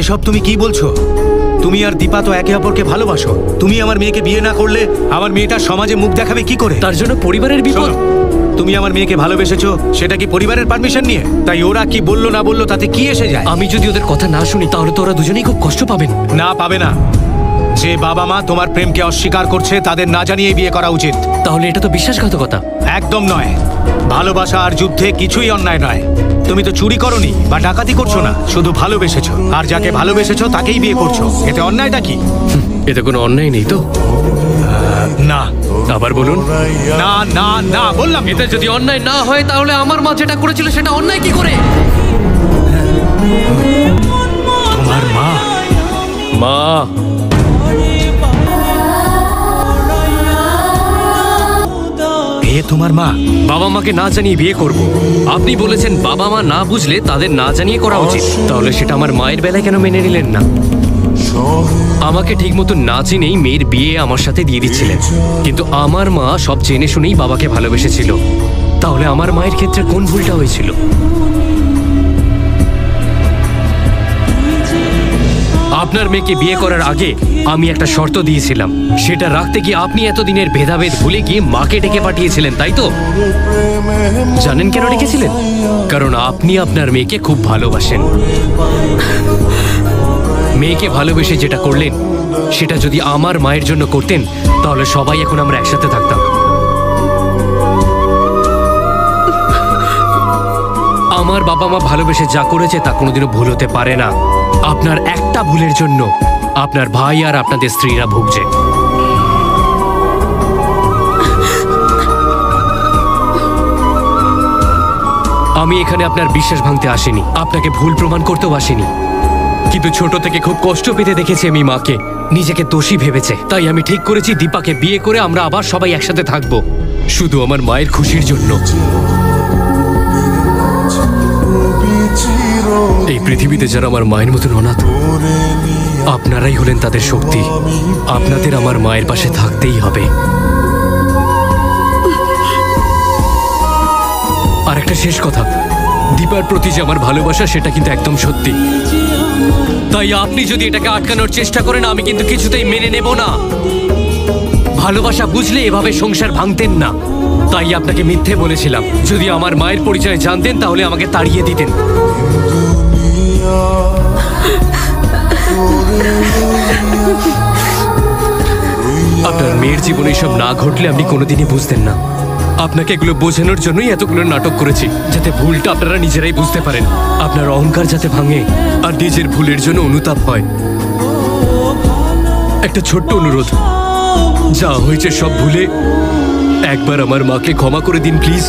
এসব তুমি কি বলছো? তুমি আর দীপা তো একে অপরকে ভালোবাসো। তুমি আমার মেয়েকে বিয়ে না করলে আমার মেয়েটা সমাজে মুখ দেখাবে কি করে? তার জন্য পরিবারের বিপদ। তুমি আমার মেয়েকে ভালোবেসেছো সেটা কি পরিবারের পারমিশন নিয়ে? তাই ওরা কি বললো না বললো তাতে কি এসে যায়? আমি যদি ওদের কথা না শুনি তাহলে তো ওরা দুজনেই খুব কষ্ট পাবেন। না, পাবে না। যে বাবা মা তোমার প্রেমকে অস্বীকার করছে তাদের না জানিয়ে বিয়ে করা উচিত। তাহলে এটা তো বিশ্বাসঘাতকতা। একদম নয়। ভালোবাসা আর যুদ্ধে কিছুই অন্যায় নয়। তুমি তো চুরি করনি বা ডাকাতি করছো না, শুধু ভালোবেসেছো। আর যাকে ভালোবেসেছো তাকেই বিয়ে করছো, এতে অন্যায়টা কি? এতে কোনো অন্যায় নেই তো? না। আবার বলুন। না না না বললাম। এতে যদি অন্যায় না হয় তাহলে আমার মা যেটা করেছিল সেটা অন্যায় কি করে? তোমার মা? মা, এ তোমার মা? বাবা মাকে না জানিয়ে বিয়ে করব। আপনি বলেছেন বাবা মা না বুঝলে তাদের না জানিয়ে করা উচিত। তাহলে সেটা আমার মায়ের বেলায় কেন মেনে নিলেন না? আমাকে ঠিক মতো না চিনেই মেয়ের বিয়ে আমার সাথে দিয়ে দিচ্ছিলেন। কিন্তু আমার মা সব জেনে শুনেই বাবাকে ভালোবেসেছিল। তাহলে আমার মায়ের ক্ষেত্রে কোন ভুলটা হয়েছিল? আপনার মেয়েকে বিয়ে করার আগে আমি একটা শর্ত দিয়েছিলাম, সেটা রাখতে গিয়ে আপনি এতদিনের ভেদাভেদ ভুলে গিয়ে মাকে ডেকে পাঠিয়েছিলেন, তাই তো? জানেন কেন ডেকেছিলেন? কারণ আপনি আপনার মেয়েকে খুব ভালোবাসেন। মেয়েকে ভালোবেসে যেটা করলেন সেটা যদি আমার মায়ের জন্য করতেন তাহলে সবাই এখন আমরা একসাথে থাকতাম। আমার বাবা মা ভালোবেসে যা করেছে তা কোনোদিনও ভুল হতে পারে না। আপনার একটা ভুলের জন্য আপনার ভাই আর আপনাদের স্ত্রীরা ভুগছে। আমি এখানে আপনার বিশ্বাস ভাঙতে আসিনি, আপনাকে ভুল প্রমাণ করতেও আসিনি। কিন্তু ছোট থেকে খুব কষ্ট পেতে দেখেছি আমি মাকে, নিজেকে দোষী ভেবেছে। তাই আমি ঠিক করেছি দীপাকে বিয়ে করে আমরা আবার সবাই একসাথে থাকবো, শুধু আমার মায়ের খুশির জন্য। এই পৃথিবীতে যারা আমার মায়ের মতন অনাথ, আপনারাই হলেন তাদের শক্তি। আপনাদের আমার মায়ের পাশে থাকতেই হবে। আর একটা শেষ কথা, দীপার প্রতি যে আমার ভালোবাসা সেটা কিন্তু একদম সত্যি। তাই আপনি যদি এটাকে আটকানোর চেষ্টা করেন আমি কিন্তু কিছুতেই মেনে নেব না। ভালোবাসা বুঝলে এভাবে সংসার ভাঙতেন না। তাই আপনাকে মিথ্যে বলেছিলাম। যদি আমার মায়ের পরিচয় জানতেন তাহলে আমাকে তাড়িয়ে দিতেন। আপনার মেয়ের জীবনে এসব না ঘটলে আপনি কোনোদিনই বুঝতেন না। আপনাকে এগুলো বোঝানোর জন্যই এতগুলো নাটক করেছি, যাতে ভুলটা আপনারা নিজেরাই বুঝতে পারেন, আপনার অহংকার যাতে ভাঙে আর নিজের ভুলের জন্য অনুতাপ হয়। একটা ছোট্ট অনুরোধ, যা হয়েছে সব ভুলে একবার আমার মাকে ক্ষমা করে দিন প্লিজ।